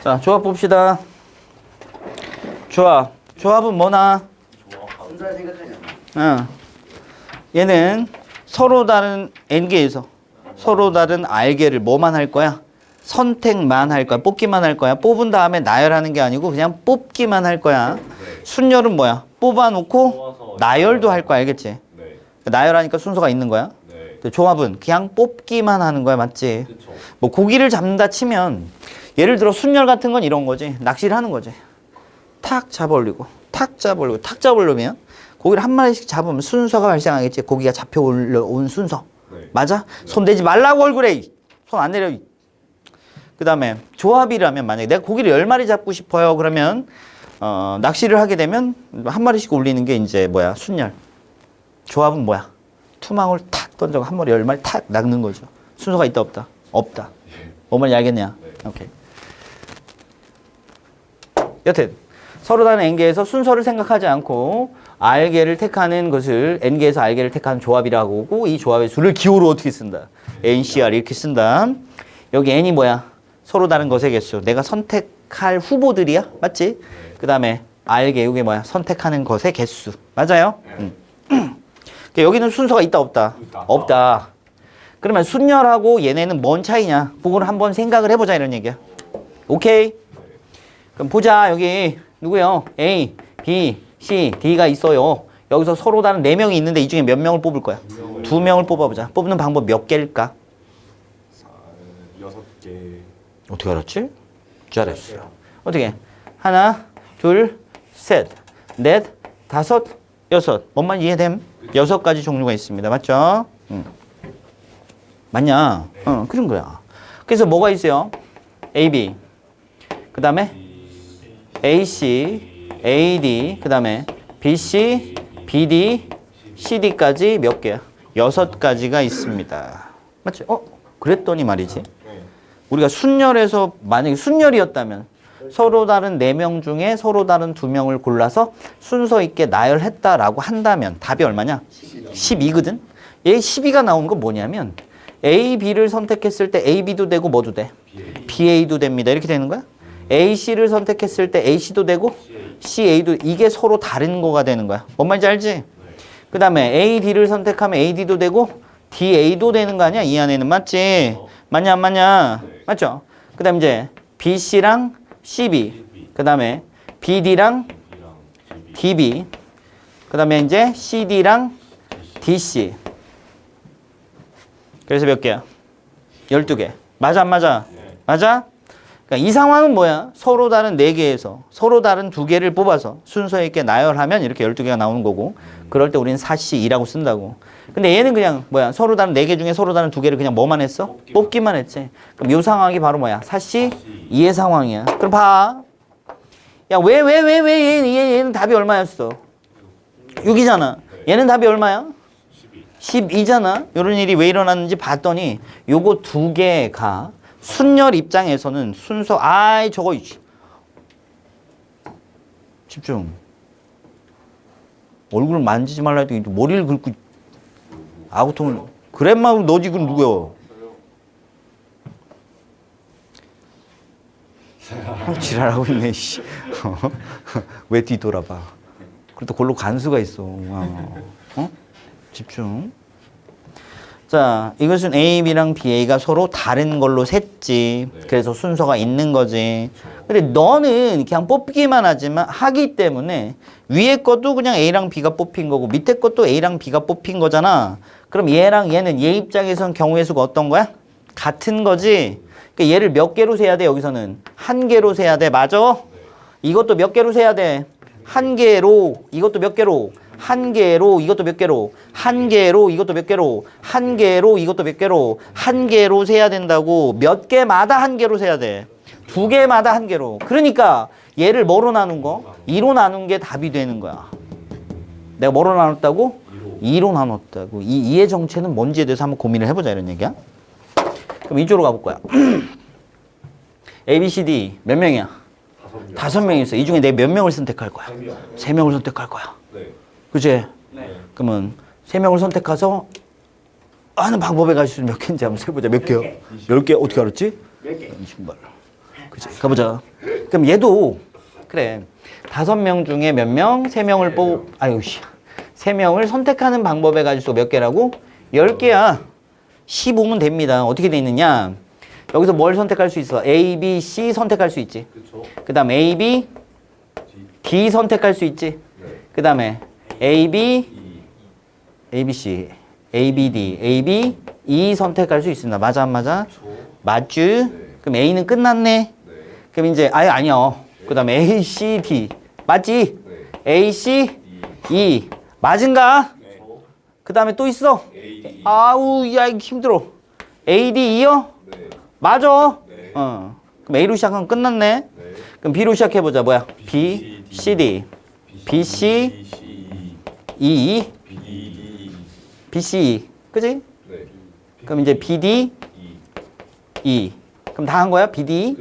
자, 조합 봅시다. 조합은 뭐나? 순서를 생각하지 응. 않아. 얘는 서로 다른 n개에서 서로 다른 r개를 뭐만 할 거야? 선택만 할 거야. 뽑기만 할 거야. 뽑은 다음에 나열하는 게 아니고 그냥 뽑기만 할 거야. 순열은 뭐야? 뽑아놓고 나열도 할 거야. 알겠지? 나열하니까 순서가 있는 거야. 조합은 그냥 뽑기만 하는 거야. 맞지? 뭐 고기를 잡는다 치면 예를 들어 순열 같은 건 이런 거지. 낚시를 하는 거지. 탁 잡아올리고 탁 잡아올리고 탁 잡아올리면 고기를 한 마리씩 잡으면 순서가 발생하겠지. 고기가 잡혀온 순서. 맞아? 손 대지 말라고 얼굴에. 손 안 내려. 그 다음에 조합이라면 만약에 내가 고기를 10마리 잡고 싶어요. 그러면 낚시를 하게 되면 한 마리씩 올리는 게 이제 뭐야? 순열. 조합은 뭐야? 투망을 탁 던져서 한 마리 10마리 탁 낚는 거죠. 순서가 있다 없다? 없다. 뭔 말인지 알겠냐? 오케이. 여튼 서로 다른 n개에서 순서를 생각하지 않고 r개를 택하는 것을 n개에서 r개를 택하는 조합이라고 하고 이 조합의 수를 기호로 어떻게 쓴다? ncr 이렇게 쓴다. 여기 n이 뭐야? 서로 다른 것의 개수. 내가 선택할 후보들이야. 맞지? 그 다음에 r개 이게 뭐야? 선택하는 것의 개수. 맞아요? 여기는 순서가 있다 없다? 없다. 그러면 순열하고 얘네는 뭔 차이냐? 그거를 한번 생각을 해보자 이런 얘기야. 오케이? 그럼 보자. 여기 누구요? A, B, C, D가 있어요. 여기서 서로 다른 4명이 있는데 이 중에 몇 명을 뽑을 거야? 2명을 뽑아보자. 뽑는 방법 몇 개일까? 6개. 어떻게 알았지? 잘했어요. 어떻게? 하나, 둘, 셋, 넷, 다섯, 여섯. 뭔만 이해됨? 6가지 종류가 있습니다. 맞죠? 맞냐? 그런 거야. 그래서 뭐가 있어요? A, B. 그 다음에 AC, AD, 그 다음에 BC, BD, CD까지 몇 개야? 6가지가 있습니다. 맞지? 그랬더니 말이지. 우리가 순열에서 만약에 순열이었다면 서로 다른 4명 중에 서로 다른 2명을 골라서 순서 있게 나열했다라고 한다면 답이 얼마냐? 12거든? 얘 12가 나오는 건 뭐냐면 A, B를 선택했을 때 A, B도 되고 뭐도 돼? BA도 됩니다. 이렇게 되는 거야? A, C를 선택했을 때 A, C도 되고 C, A도 이게 서로 다른 거가 되는 거야. 뭔 말인지 알지? 그 다음에 A, D를 선택하면 A, D도 되고 D, A도 되는 거 아니야? 이 안에는 맞지? 맞냐 안 맞냐? 맞죠? 그 다음 이제 B, C랑 CB 그 다음에 BD랑 DB 그 다음에 이제 CD랑 DC 그래서 몇 개야? 12개. 맞아 안 맞아? 맞아? 그러니까 이 상황은 뭐야? 서로 다른 4개에서 서로 다른 2개를 뽑아서 순서 있게 나열하면 이렇게 12개가 나오는 거고 그럴 때 우리는 4C2라고 쓴다고. 근데 얘는 그냥 뭐야? 서로 다른 4개 중에 서로 다른 2개를 그냥 뭐만 했어? 뽑기만 했지. 그럼 이 상황이 바로 뭐야? 4C2의 상황이야. 그럼 봐. 야, 왜 얘는 답이 얼마였어? 6이잖아. 얘는 답이 얼마야? 12잖아. 이런 일이 왜 일어났는지 봤더니 요거 2개가 순열 입장에서는 순서 저거 집중. 얼굴을 만지지 말라 해도 머리를 긁고 아구통을 그랜마로 너지 그럼 누구야? 지랄하고 있네. 씨. 왜 뒤돌아봐? 그래도 골로 간수가 있어. 집중. 자, 이것은 A, B랑 BA가 서로 다른 걸로 셌지. 그래서 순서가 있는 거지. 근데 너는 그냥 뽑기만 하기 때문에 위에 것도 그냥 A랑 B가 뽑힌 거고 밑에 것도 A랑 B가 뽑힌 거잖아. 그럼 얘랑 얘는 얘 입장에선 경우의 수가 어떤 거야? 같은 거지. 그러니까 얘를 몇 개로 세야 돼? 여기서는 1개로 세야 돼. 맞아? 이것도 몇 개로 세야 돼? 1개로. 이것도 몇 개로? 1개로. 이것도 몇 개로? 1개로. 이것도 몇 개로? 1개로. 이것도 몇 개로? 1개로 세야 된다고. 몇 개마다 1개로 세야 돼. 2개마다 1개로. 그러니까 얘를 뭐로 나눈 거? 2로 나눈 게 답이 되는 거야. 내가 뭐로 나눴다고? 2로 나눴다고. 이 2의 정체는 뭔지에 대해서 한번 고민을 해보자 이런 얘기야. 그럼 이쪽으로 가볼 거야. A, B, C, D 몇 명이야? 5명 있어. 이 중에 내 몇 명을 선택할 거야? 3명을 선택할 거야. 그치? 그러면 3명을 선택해서 하는 방법에 가지고 몇 개인지 한번 세보자. 몇 개요? 10개? 어떻게 알았지? 몇 개? 20발. 그치? 가보자. 그럼 얘도 그래. 5명 중에 몇 명? 3명을 아유 씨. 3명을 선택하는 방법의 가지수 몇 개라고? 10개야. 15면 됩니다. 어떻게 돼 있느냐? 여기서 뭘 선택할 수 있어? A, B, C 선택할 수 있지. 그 다음 A, B, D 선택할 수 있지. 그 다음에 A, B, A, B, C, A, B, D, A, B, E 선택할 수 있습니다. 맞아 안 맞아? 맞쥬? 그럼 A는 끝났네. 그럼 이제 아니요. 그 다음에 A, C, D 맞지? A, C, E 맞은가? 그 다음에 또 있어? 아우 야 이거 힘들어. A, D, E요? 맞아. 그럼 A로 시작하면 끝났네. 그럼 B로 시작해보자. 뭐야? B, C, D B, C, E, B, C, E 그지? 그럼 이제 B, D, E 그럼 다 한 거야? B, D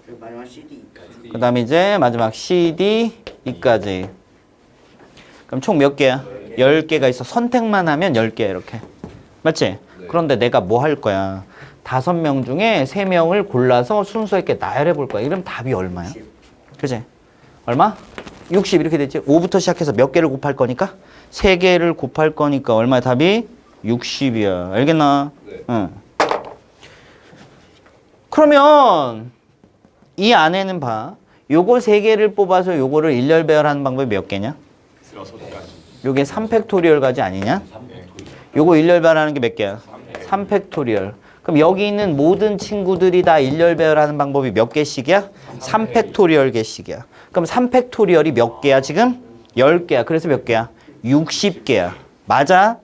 그리고 마지막 CD까지. 그 다음에 이제 마지막 C, D, E까지. 그럼 총 몇 개야? 10개가 있어. 선택만 하면 10개 이렇게. 맞지? 그런데 내가 뭐 할 거야? 5명 중에 3명을 골라서 순서 있게 나열해 볼 거야. 이러면 답이 얼마야? 그지? 얼마? 60 이렇게 됐지? 5부터 시작해서 몇 개를 곱할 거니까? 3개를 곱할 거니까 얼마야 답이? 60이야. 알겠나? 응. 그러면 이 안에는 봐. 요거 3개를 뽑아서 요거를 일렬 배열하는 방법이 몇 개냐? 요게 3팩토리얼 가지 아니냐? 요거 일렬 배열하는 게 몇 개야? 3팩토리얼. 그럼 여기 있는 모든 친구들이 다 일렬 배열하는 방법이 몇 개씩이야? 3팩토리얼 개씩이야. 그럼 3팩토리얼이 몇 개야 지금? 10개야. 그래서 몇 개야? 60개야. 맞아?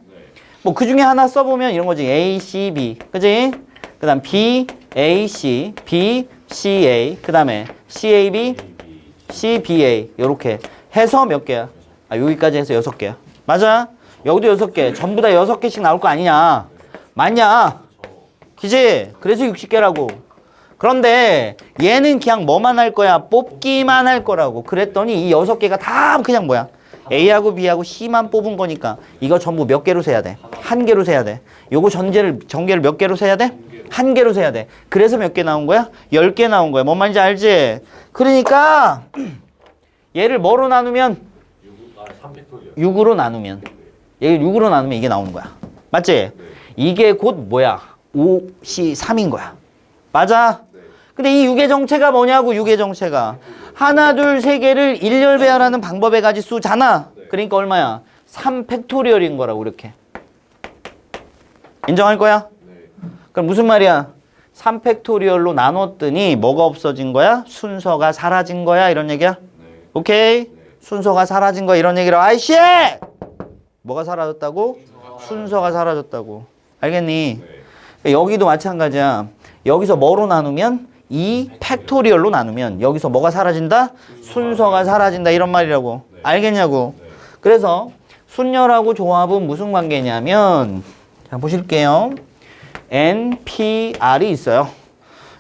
뭐 그 중에 하나 써보면 이런 거지. A, C, B. 그지? 그 다음 B, A, C, B, C, A. 그 다음에 C, A, B, C, B, A. 요렇게 해서 몇 개야? 여기까지 해서 6개야. 맞아? 여기도 6개. 전부 다 6개씩 나올 거 아니냐? 맞냐? 그지? 그래서 60개라고. 그런데 얘는 그냥 뭐만 할 거야? 뽑기만 할 거라고. 그랬더니 이 6개가 다 그냥 뭐야? A하고 B하고 C만 뽑은 거니까 이거 전부 몇 개로 세야 돼? 1개로 세야 돼. 요거 전개를 몇 개로 세야 돼? 1개로 세야 돼. 그래서 몇 개 나온 거야? 10개 나온 거야. 뭔 말인지 알지? 그러니까 얘를 뭐로 나누면? 6으로 나누면. 얘를 6으로 나누면 이게 나오는 거야. 맞지? 이게 곧 뭐야? 5C3인 거야. 맞아? 근데 이 6의 정체가 뭐냐고, 6의 정체가. 하나, 둘, 세 개를 일렬 배열하는 방법의 가지수잖아. 그러니까 얼마야? 3팩토리얼인 거라고, 이렇게. 인정할 거야? 그럼 무슨 말이야? 3팩토리얼로 나눴더니 뭐가 없어진 거야? 순서가 사라진 거야? 이런 얘기야? 오케이? 순서가 사라진 거야? 이런 얘기를 아이씨! 뭐가 사라졌다고? 순서가 사라졌다고. 알겠니? 여기도 마찬가지야. 여기서 뭐로 나누면? 2팩토리얼로 나누면 여기서 뭐가 사라진다? 순서가 사라진다. 이런 말이라고. 알겠냐고. 그래서 순열하고 조합은 무슨 관계냐면 자 보실게요. NPR이 있어요.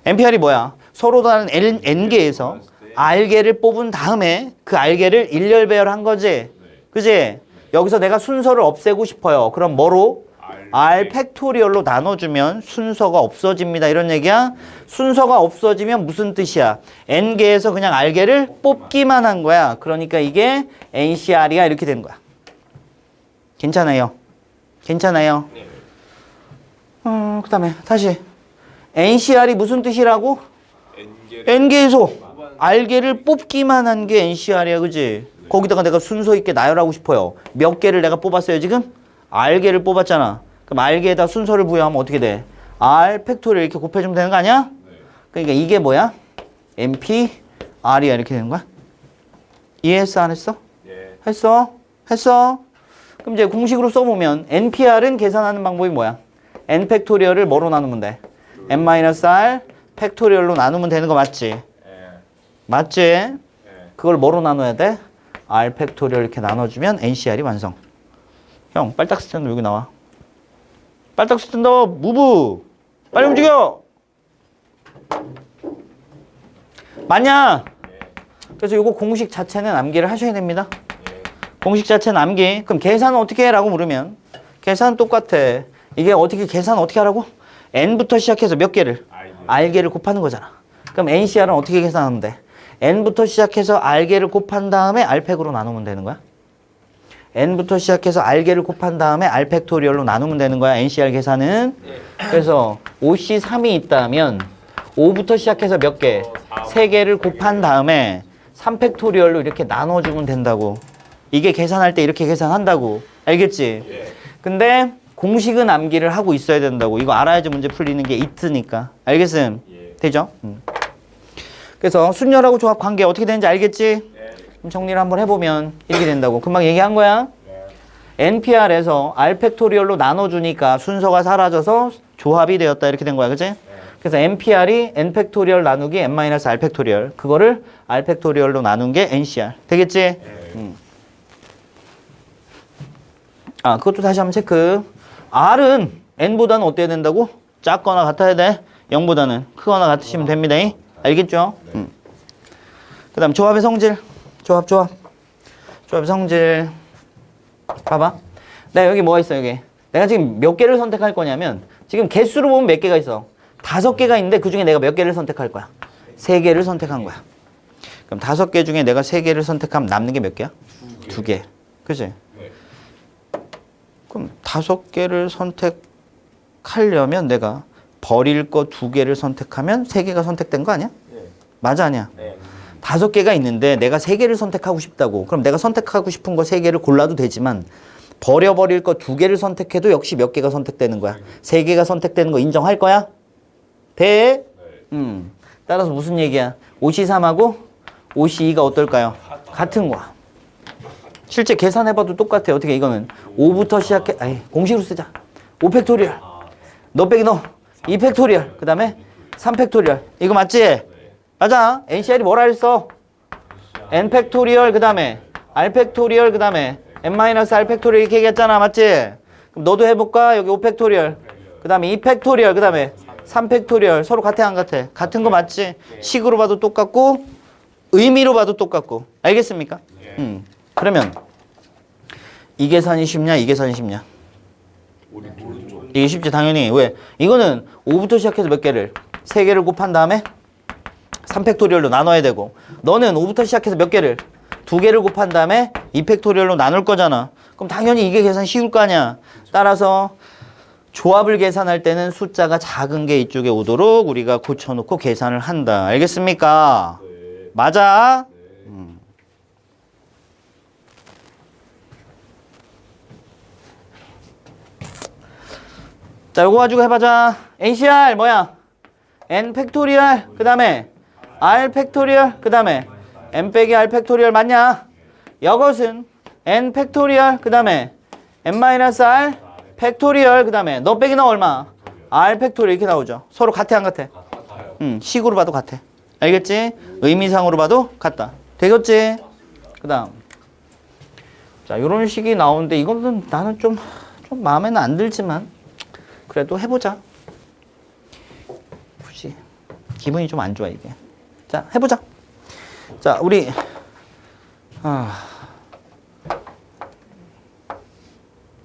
NPR이 뭐야? 서로 다른 N개에서 R개를 뽑은 다음에 그 R개를 일렬 배열한 거지. 그지? 여기서 내가 순서를 없애고 싶어요. 그럼 뭐로? R 팩토리얼로 나눠주면 순서가 없어집니다. 이런 얘기야. 순서가 없어지면 무슨 뜻이야? N개에서 그냥 R개를 뽑기만 한 거야. 그러니까 이게 NCR이야. 이렇게 되는 거야. 괜찮아요? 괜찮아요? 그 다음에 다시 NCR이 무슨 뜻이라고? N개에서 R개를 뽑기만 한 게 NCR이야. 그지? 거기다가 내가 순서 있게 나열하고 싶어요. 몇 개를 내가 뽑았어요 지금? R개를 뽑았잖아. 그럼 R개에다 순서를 부여하면 어떻게 돼? R 팩토리얼 이렇게 곱해주면 되는 거 아니야? 그러니까 이게 뭐야? NPR이야. 이렇게 되는 거야? 이해했어? 안 했어? 예. 했어? 했어? 그럼 이제 공식으로 써보면 NPR은 계산하는 방법이 뭐야? N 팩토리얼을 뭐로 나누면 돼? N-R 팩토리얼로 나누면 되는 거 맞지? 예. 맞지? 예. 그걸 뭐로 나눠야 돼? R 팩토리얼 이렇게 나눠주면 NCR이 완성. 형, 빨딱 스탠드 여기 나와. 빨딱 스탠드 무브! 빨리 움직여! 맞냐? 그래서 이거 공식 자체는 암기를 하셔야 됩니다. 공식 자체는 암기. 그럼 계산은 어떻게 해? 라고 물으면 계산은 똑같아. 이게 어떻게 계산 어떻게 하라고? N부터 시작해서 몇 개를? R개를 곱하는 거잖아. 그럼 NCR은 어떻게 계산하면 돼? N부터 시작해서 R개를 곱한 다음에 R팩으로 나누면 되는 거야. N부터 시작해서 R개를 곱한 다음에 R팩토리얼로 나누면 되는 거야. NCR 계산은. 그래서 OC3이 있다면 5부터 시작해서 몇 개? 3개를 곱한 다음에 3팩토리얼로 이렇게 나눠주면 된다고. 이게 계산할 때 이렇게 계산한다고. 알겠지? 근데 공식은 암기를 하고 있어야 된다고. 이거 알아야지 문제 풀리는 게 있으니까. 알겠음? 되죠? 그래서 순열하고 조합 관계 어떻게 되는지 알겠지? 그럼 정리를 한번 해보면 이렇게 된다고. 금방 얘기한 거야. NPR에서 R팩토리얼로 나눠주니까 순서가 사라져서 조합이 되었다. 이렇게 된 거야. 그치? 그래서 NPR이 N팩토리얼 나누기 N-R팩토리얼. 그거를 R팩토리얼로 나눈 게 NCR. 되겠지? 아, 그것도 다시 한번 체크. R은 N보다는 어때야 된다고? 작거나 같아야 돼. 0보다는 크거나 같으시면 됩니다. 알겠죠? 그 다음 조합의 성질. 조합의 성질. 봐봐. 내가 여기 뭐가 있어, 여기. 내가 지금 몇 개를 선택할 거냐면, 지금 개수로 보면 몇 개가 있어? 5개가 있는데 그 중에 내가 몇 개를 선택할 거야? 3개를 선택한 거야. 그럼 5개 중에 내가 3개를 선택하면 남는 게 몇 개야? 2개. 그치? 그럼 5개를 선택하려면 내가 버릴 거 2개를 선택하면 3개가 선택된 거 아니야? 맞아, 아니야? 5개가 있는데 내가 3개를 선택하고 싶다고. 그럼 내가 선택하고 싶은 거 3개를 골라도 되지만 버려버릴 거 2개를 선택해도 역시 몇 개가 선택되는 거야? 3개가 선택되는 거 인정할 거야? 돼? 따라서 무슨 얘기야? OC3하고 OC2가 어떨까요? 같은 거야. 실제 계산해봐도 똑같아. 어떻게 이거는 5부터 시작해. 아이, 공식으로 쓰자. 5팩토리얼. 너 빼기 너. 2팩토리얼. 그 다음에 3팩토리얼. 이거 맞지? 맞아. NCR이 뭐라 했어? N팩토리얼 그 다음에 R팩토리얼 그 다음에 N-R팩토리얼 이렇게 얘기했잖아. 맞지? 그럼 너도 해볼까? 여기 5팩토리얼. 그 다음에 2팩토리얼. 그 다음에 3팩토리얼. 서로 같아 안 같아? 같은 거 맞지? 식으로 봐도 똑같고 의미로 봐도 똑같고. 알겠습니까? 그러면 이 계산이 쉽냐? 이 계산이 쉽냐? 이게 쉽지 당연히. 왜? 이거는 5부터 시작해서 몇 개를? 3개를 곱한 다음에 3팩토리얼로 나눠야 되고 너는 5부터 시작해서 몇 개를? 2개를 곱한 다음에 2팩토리얼로 나눌 거잖아. 그럼 당연히 이게 계산 쉬울 거 아니야. 따라서 조합을 계산할 때는 숫자가 작은 게 이쪽에 오도록 우리가 고쳐놓고 계산을 한다. 알겠습니까? 맞아? 자, 요거 가지고 해보자. NCR 뭐야? N 팩토리얼 그 다음에 R 팩토리얼 그 다음에 N 빼기 R 팩토리얼 맞냐? 이것은 N 팩토리얼 그 다음에 N-R 팩토리얼 그 다음에 너 빼기 너 얼마? R 팩토리얼 이렇게 나오죠. 서로 같아 안 같아? 식으로 봐도 같아. 알겠지? 의미상으로 봐도 같다. 되겠지? 그 다음 자, 요런 식이 나오는데 이거는 나는 좀 마음에는 안 들지만 그래도 해보자. 굳이 기분이 좀 안 좋아 이게. 자, 해보자. 자, 우리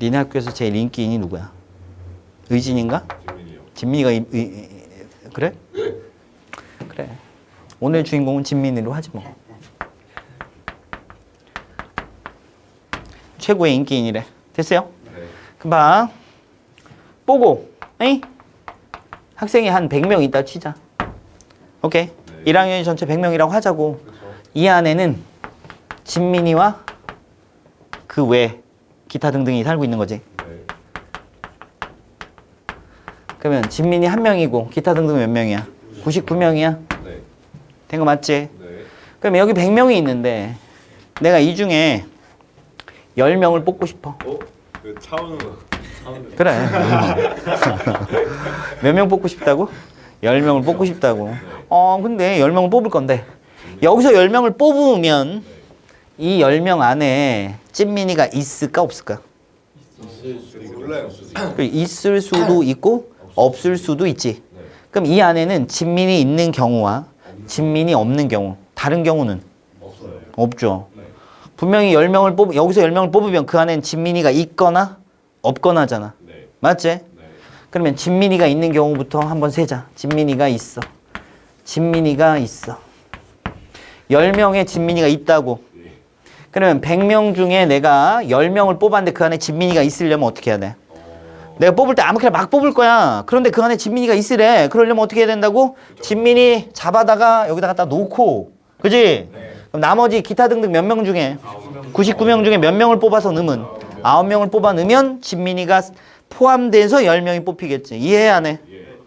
니네 학교에서 제일 인기인이 누구야? 의진인가? 진민이요. 진민이가 그래? 그래. 오늘 주인공은 진민이로 하지 뭐. 최고의 인기인이래. 됐어요? 금방 보고, 에이? 학생이 한 100명 있다 치자. 오케이. 1학년이 전체 100명이라고 하자고. 이 안에는 진민이와 그 외 기타 등등이 살고 있는 거지. 그러면 진민이 한 명이고 기타 등등 몇 명이야? 99명이야? 된 거 맞지? 그럼 여기 100명이 있는데 내가 이 중에 10명을 뽑고 싶어. 그 차은우. 그래. 몇 명 뽑고 싶다고? 10명을 뽑고 싶다고. 근데 10명을 뽑을 건데 여기서 10명을 뽑으면 이 10명 안에 찐민이가 있을까 없을까? 있을 수도 있고 없을 수도 있지. 그럼 이 안에는 진민이 있는 경우와 진민이 없는 경우, 다른 경우는 없죠. 분명히 10명을 여기서 10명을 뽑으면 그 안에는 진민이가 있거나 없거나잖아. 맞지? 그러면 진민이가 있는 경우부터 한번 세자. 진민이가 있어. 진민이가 있어. 10명의 진민이가 있다고. 그러면 100명 중에 내가 10명을 뽑았는데 그 안에 진민이가 있으려면 어떻게 해야 돼? 내가 뽑을 때 아무렇게나 막 뽑을 거야. 그런데 그 안에 진민이가 있으래. 그러려면 어떻게 해야 된다고? 진민이 잡아다가 여기다 갖다 놓고. 그지? 그럼 나머지 기타 등등 몇 명 중에 99명 중에 몇 명을 뽑아서 넣으면 9명을 뽑아 넣으면 진민이가 포함돼서 10명이 뽑히겠지. 이해해 안 해?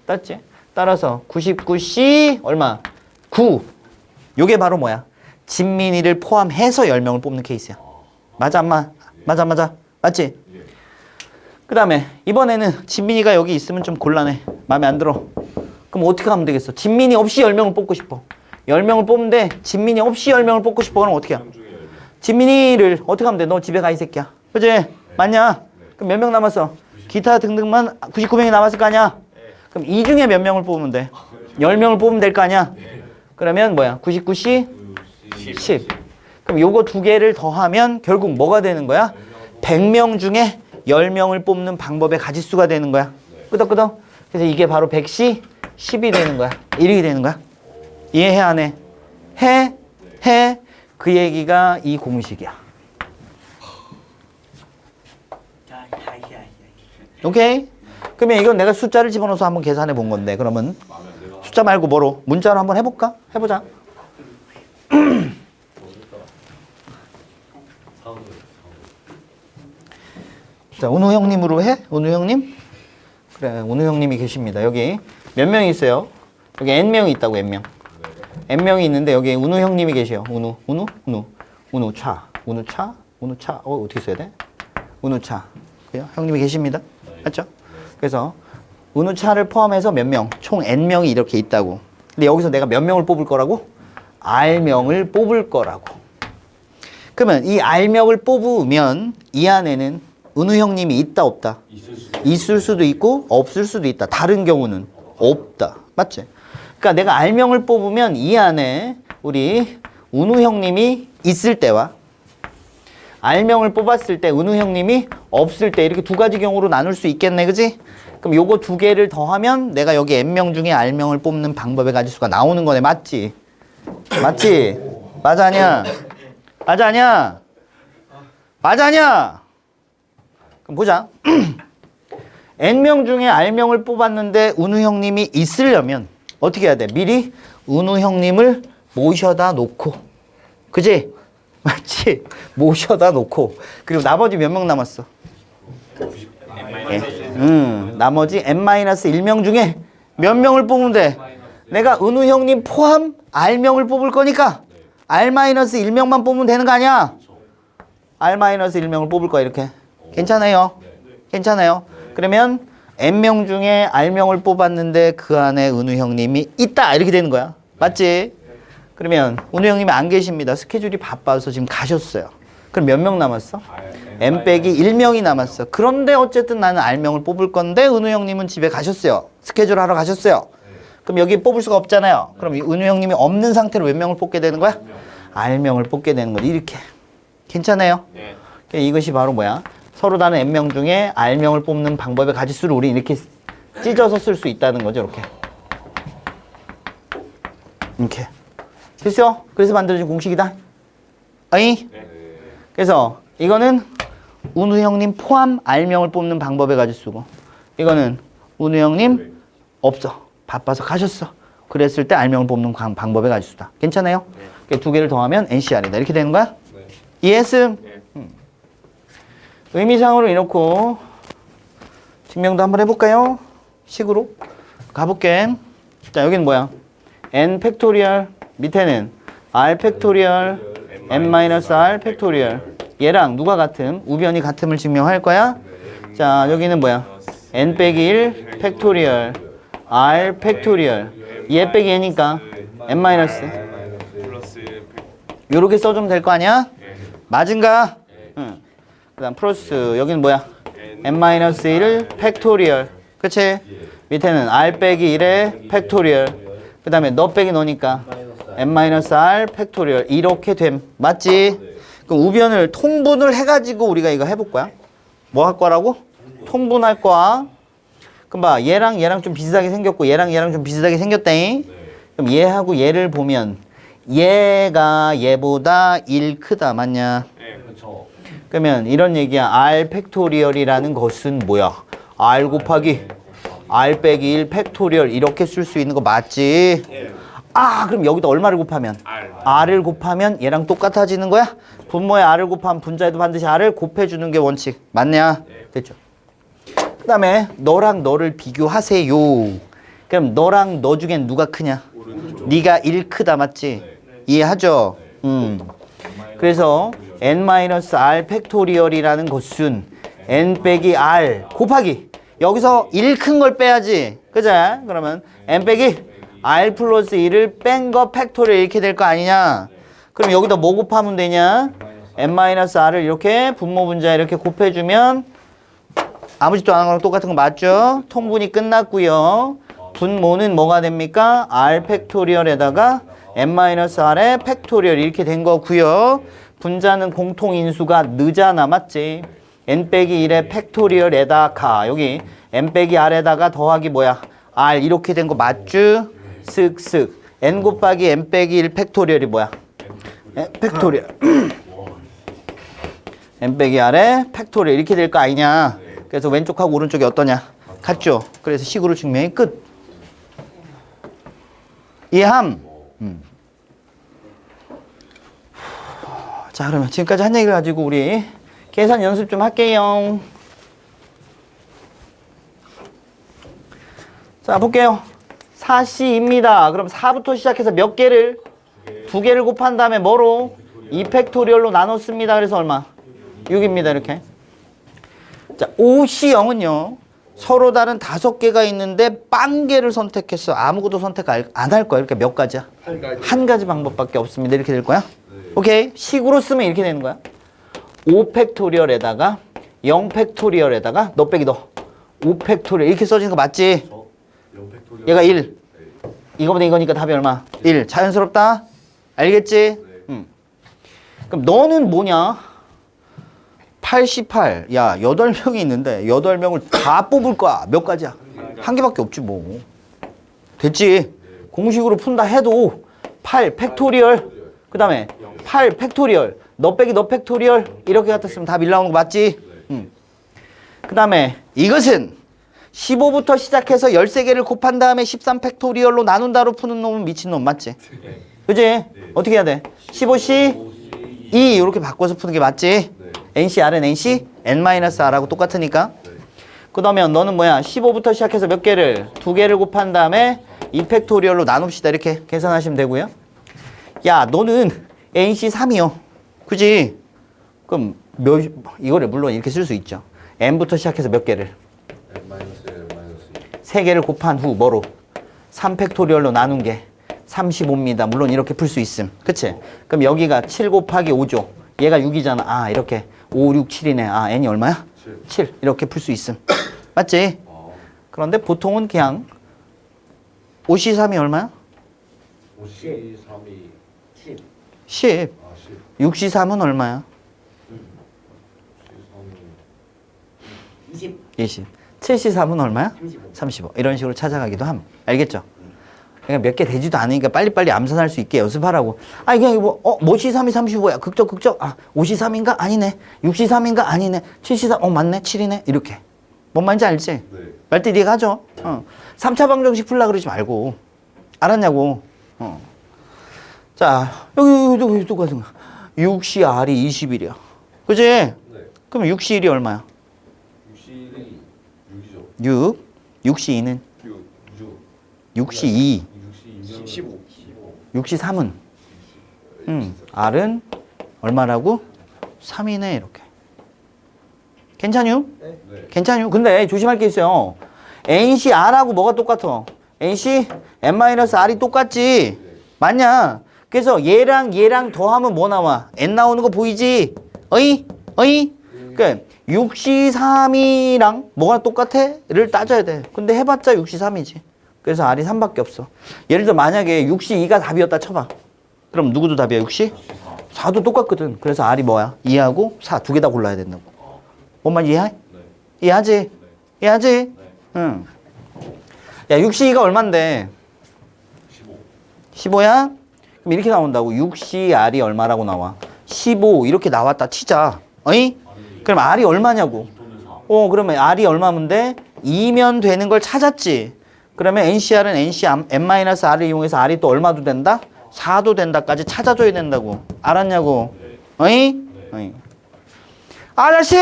땄지? 따라서 99C 얼마? 9. 요게 바로 뭐야? 진민이를 포함해서 10명을 뽑는 케이스야. 맞아 안 맞아? 맞아. 맞지? 그 다음에 이번에는 진민이가 여기 있으면 좀 곤란해. 마음에 안 들어. 그럼 어떻게 하면 되겠어? 진민이 없이 10명을 뽑고 싶어. 10명을 뽑는데 진민이 없이 10명을 뽑고 싶어. 그럼 어떻게 해? 진민이를 어떻게 하면 돼? 너 집에 가 이 새끼야. 그치? 맞냐? 그럼 몇 명 남았어? 기타 등등만 99명이 남았을 거 아니야? 그럼 이 중에 몇 명을 뽑으면 돼? 10명을 뽑으면 될 거 아니야? 그러면 뭐야? 99C 10. 그럼 요거 두 개를 더하면 결국 뭐가 되는 거야? 100명 중에 10명을 뽑는 방법의 가짓수가 되는 거야. 끄덕끄덕. 그래서 이게 바로 100C 10이 되는 거야. 이렇게 되는 거야. 이해해 안 해? 해. 그 얘기가 이 공식이야. 오케이? 그러면 이건 내가 숫자를 집어넣어서 한번 계산해 본 건데 그러면 숫자 말고 뭐로? 문자로 한번 해볼까? 해보자. 자, 은우 형님으로 해? 은우 형님? 그래, 은우 형님이 계십니다. 여기 몇 명이 있어요? 여기 N명이 있다고, N명. N명이 있는데 여기 은우 형님이 계셔요. 은우차. 어떻게 써야 돼? 은우차. 그래요? 형님이 계십니다. 맞죠? 그래서 은우차를 포함해서 몇 명? 총 N명이 이렇게 있다고. 근데 여기서 내가 몇 명을 뽑을 거라고? R명을 뽑을 거라고. 그러면 이 R명을 뽑으면 이 안에는 은우 형님이 있다 없다? 있을 수도 있고 없을 수도 있다. 다른 경우는 없다. 맞지? 그러니까 내가 R명을 뽑으면 이 안에 우리 은우 형님이 있을 때와 R명을 뽑았을 때 은우 형님이 없을 때 이렇게 두 가지 경우로 나눌 수 있겠네. 그지? 그럼 요거 두 개를 더하면 내가 여기 N명 중에 R명을 뽑는 방법의 가짓수가 나오는 거네. 맞지? 맞지? 맞아 아니야? 맞아 아니야? 맞아 아니야? 그럼 보자. N명 중에 R명을 뽑았는데 은우 형님이 있으려면 어떻게 해야 돼? 미리 은우 형님을 모셔다 놓고. 그지? 맞지? 모셔다 놓고. 그리고 나머지 몇 명 남았어? 나머지 N-1명 중에 몇 명을 뽑으면 돼? 내가 은우 형님 포함 R명을 뽑을 거니까 R-1명만 뽑으면 되는 거 아니야? R-1명을 뽑을 거야 이렇게. 괜찮아요? 괜찮아요? 그러면 N명 중에 R명을 뽑았는데 그 안에 은우 형님이 있다 이렇게 되는 거야. 맞지? 그러면 은우 형님이 안 계십니다. 스케줄이 바빠서 지금 가셨어요. 그럼 몇 명 남았어? N-1명이 남았어. 그런데 어쨌든 나는 R명을 뽑을 건데 은우 형님은 집에 가셨어요. 스케줄 하러 가셨어요. 그럼 여기 뽑을 수가 없잖아요. 그럼 은우 형님이 없는 상태로 몇 명을 뽑게 되는 거야? R명을 뽑게 되는 거지. 이렇게. 괜찮아요? 이것이 바로 뭐야? 서로 다른 N명 중에 R명을 뽑는 방법의 가짓수를 우리 이렇게 찢어서 쓸 수 있다는 거죠. 이렇게. 이렇게. 됐어? 그래서 만들어진 공식이다. 어이? 그래서 이거는 은우 형님 포함 R명을 뽑는 방법의 가짓수고 이거는 은우 형님 없어. 바빠서 가셨어. 그랬을 때 R명을 뽑는 방법의 가짓수다. 괜찮아요? 두 개를 더하면 NCR이다. 이렇게 되는 거야? 이해했음? 의미상으로 이렇고 증명도 한번 해볼까요? 식으로 가볼게. 자, 여기는 뭐야? n 팩토리얼 밑에는 r 팩토리얼 n-r 팩토리얼 얘랑 누가 같음? 우변이 같음을 증명할 거야. 자, 여기는 뭐야? n 빼기 1 팩토리얼 r 팩토리얼 얘 빼기 얘니까 n-. 요렇게 써주면 될 거 아니야? 맞은가? 응. 그 다음 플러스 여기는 뭐야? n-1 팩토리얼. 그치? 밑에는 r 빼기 1의 팩토리얼. 그 다음에 너 빼기 너니까 n-r 팩토리얼. 이렇게 됨. 맞지? 그럼 우변을 통분을 해가지고 우리가 이거 해볼 거야. 뭐 할 거라고? 통분할 거야. 그럼 봐. 얘랑 얘랑 좀 비슷하게 생겼고 얘랑 얘랑 좀 비슷하게 생겼다잉. 그럼 얘하고 얘를 보면 얘가 얘보다 1 크다. 맞냐? 네, 그렇죠. 그러면 이런 얘기야. R 팩토리얼이라는 것은 뭐야? R 곱하기 R 빼기 1 팩토리얼 이렇게 쓸 수 있는 거 맞지? 아, 그럼 여기다 얼마를 곱하면? R을 곱하면 얘랑 똑같아지는 거야? 분모에 R을 곱하면 분자에도 반드시 R을 곱해주는 게 원칙. 맞냐? 됐죠? 그 다음에 너랑 너를 비교하세요. 그럼 너랑 너 중엔 누가 크냐? 네가 1 크다. 맞지? 이해하죠? 그래서 n-r 팩토리얼이라는 것은 n 빼기 r 곱하기 여기서 1 큰 걸 빼야지. 그죠? 그러면 n 빼기 r 플러스 1을 뺀 거 팩토리얼 이렇게 될 거 아니냐? 그럼 여기다 뭐 곱하면 되냐? n-r을 이렇게 분모 분자 이렇게 곱해주면 아무 짓도 안 한 거랑 똑같은 거 맞죠? 통분이 끝났고요. 분모는 뭐가 됩니까? r 팩토리얼에다가 n-r의 팩토리얼 이렇게 된 거고요. 분자는 공통인수가 늦잖아. 맞지? n 빼기 1의 팩토리얼에다가 여기 n 빼기 r에다가 더하기 뭐야? r 이렇게 된 거 맞죠? 쓱쓱 n 곱하기 n 빼기 1 팩토리얼이 뭐야? 팩토리얼 n 빼기 r의 팩토리얼 이렇게 될 거 아니냐? 그래서 왼쪽하고 오른쪽이 어떠냐? 같죠? 그래서 식으로 증명이 끝. 이해함? 자, 그러면 지금까지 한 얘기를 가지고 우리 계산 연습 좀 할게요. 자, 볼게요. 4C입니다. 그럼 4부터 시작해서 몇 개를? 2개를 곱한 다음에 뭐로? 2팩토리얼로 나눴습니다. 그래서 얼마? 6입니다. 이렇게. 자, 5C0은요. 서로 다른 5개가 있는데 빵개를 선택했어. 아무것도 선택 안 할 거야. 이렇게 몇 가지야? 한 가지 방법밖에 없습니다. 이렇게 될 거야. 오케이. 식으로 쓰면 이렇게 되는 거야. 5팩토리얼에다가 0팩토리얼에다가 너 빼기 너 5팩토리얼 이렇게 써지는 거 맞지? 얘가 1. 이거보다 이거니까 답이 얼마? 1. 자연스럽다? 알겠지? 그럼 너는 뭐냐? 88. 야, 8명이 있는데 8명을 다 뽑을 거야. 몇 가지야? 한 개밖에 없지 뭐. 됐지? 공식으로 푼다 해도 8 팩토리얼 그 다음에 8 팩토리얼 너 빼기 너 팩토리얼 이렇게 같았으면 답 1 나오는 거 맞지? 그 다음에 이것은 15부터 시작해서 13개를 곱한 다음에 13 팩토리얼로 나눈다로 푸는 놈은 미친놈 맞지? 그지? 어떻게 해야 돼? 15C 2 이렇게 바꿔서 푸는 게 맞지? NC R은 NC N-R하고 똑같으니까. 그 다음에 너는 뭐야? 15부터 시작해서 몇 개를? 2개를 곱한 다음에 2팩토리얼로 나눕시다. 이렇게 계산하시면 되고요. 야, 너는 NC 3이요. 그지? 그럼 이거를 물론 이렇게 쓸 수 있죠. N부터 시작해서 몇 개를? 3개를 곱한 후 뭐로? 3팩토리얼로 나눈 게 35입니다. 물론 이렇게 풀 수 있음. 그치? 그럼 여기가 7 곱하기 5죠. 얘가 6이잖아. 아, 이렇게 5, 6, 7이네. 아, n이 얼마야? 7. 이렇게 풀 수 있음. 맞지? 그런데 보통은 그냥 5C3이 얼마야? 5C3이 10. 10. 6C3은 얼마야? 20. 20. 7C3은 얼마야? 35. 35. 이런 식으로 찾아가기도 함. 알겠죠? 그러니까 몇 개 되지도 않으니까 빨리빨리 암산할 수 있게 연습하라고. 아, 이게 뭐, 뭐 C3이 35야. 극적. 아, 5C3인가? 아니네. 6C3인가? 아니네. 7C3, 맞네. 7이네. 이렇게. 뭔 말인지 알지? 네. 말때 네가 하죠. 3차 방정식 풀라 그러지 말고. 알았냐고. 자, 여기 똑같은 거. 6CR이 20일이야. 그지? 네. 그럼 6C1이 얼마야? 6C1이 6이죠. 6. 6C2는? 6. 6C2. 6C2는 15. 6C3은? R은 얼마라고? 3이네 이렇게. 괜찮유? 네. 괜찮유? 근데 조심할 게 있어요. NC R하고 뭐가 똑같아? NC N-R이 똑같지? 맞냐? 그래서 얘랑 더하면 뭐 나와? N 나오는 거 보이지? 어이? 그러니까 6C3이랑 뭐가 똑같아?를 따져야 돼. 근데 해봤자 6C3이지. 그래서 R이 3밖에 없어. 예를 들어 만약에 6C2가 답이었다 쳐봐. 그럼 누구도 답이야? 6C? 4도 똑같거든. 그래서 R이 뭐야? 2하고 4 두 개 다 골라야 된다고. 뭔 말인지 이해해? 네. 이해하지? 이해하지? 응. 야, 6C2가 얼만데? 15야? 그럼 이렇게 나온다고. 6CR이 얼마라고 나와? 15 이렇게 나왔다 치자. 어이? 그럼 R이 얼마냐고. 그러면 R이 얼마면 돼? 2면 되는 걸 찾았지. 그러면 NCR은 NC n-R을 이용해서 R이 또 얼마도 된다? 4도 된다까지 찾아줘야 된다고. 알았냐고. 어이? 어이. 아저씨!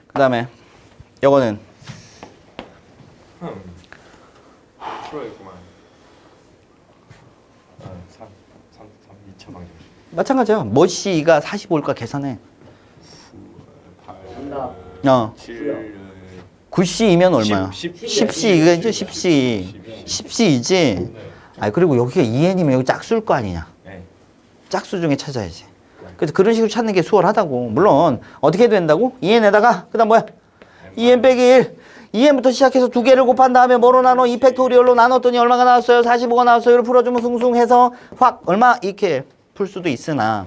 그 다음에 요거는 프로였구만. 2차 방정. 마찬가지야. 뭐씨가 45일까 계산해. 8 7 9C이면 얼마야? 10 10C 이거죠. 10C. 10C이지. 아 그리고 여기가 2N이면 여기 짝수일 거 아니냐. 네. 짝수 중에 찾아야지. 그래서 그런 식으로 찾는 게 수월하다고. 물론 어떻게 된다고? 2N에다가 그다음 뭐야? 2N 빼기 1. 2N부터 시작해서 두 개를 곱한 다음에 뭐로 나눠? 2팩토리얼로 나눴더니 얼마가 나왔어요? 45가 나왔어요. 이걸 풀어주면 숭숭해서 확 얼마? 이렇게 풀 수도 있으나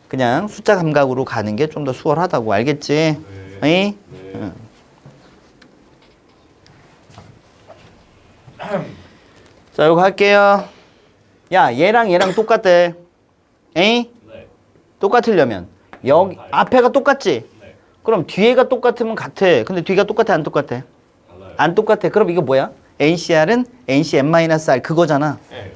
그냥 숫자 감각으로 가는 게 좀 더 수월하다고. 알겠지? 네. 응. 자, 이거 할게요. 야, 얘랑 얘랑 똑같대. 에이? 네. 똑같으려면 여기 앞에가 똑같지? 네. 그럼 뒤에가 똑같으면 같아. 근데 뒤가 똑같아, 안 똑같아? 달라요. 안 똑같아. 그럼 이거 뭐야? NCR은 NC n-R 그거잖아. 네.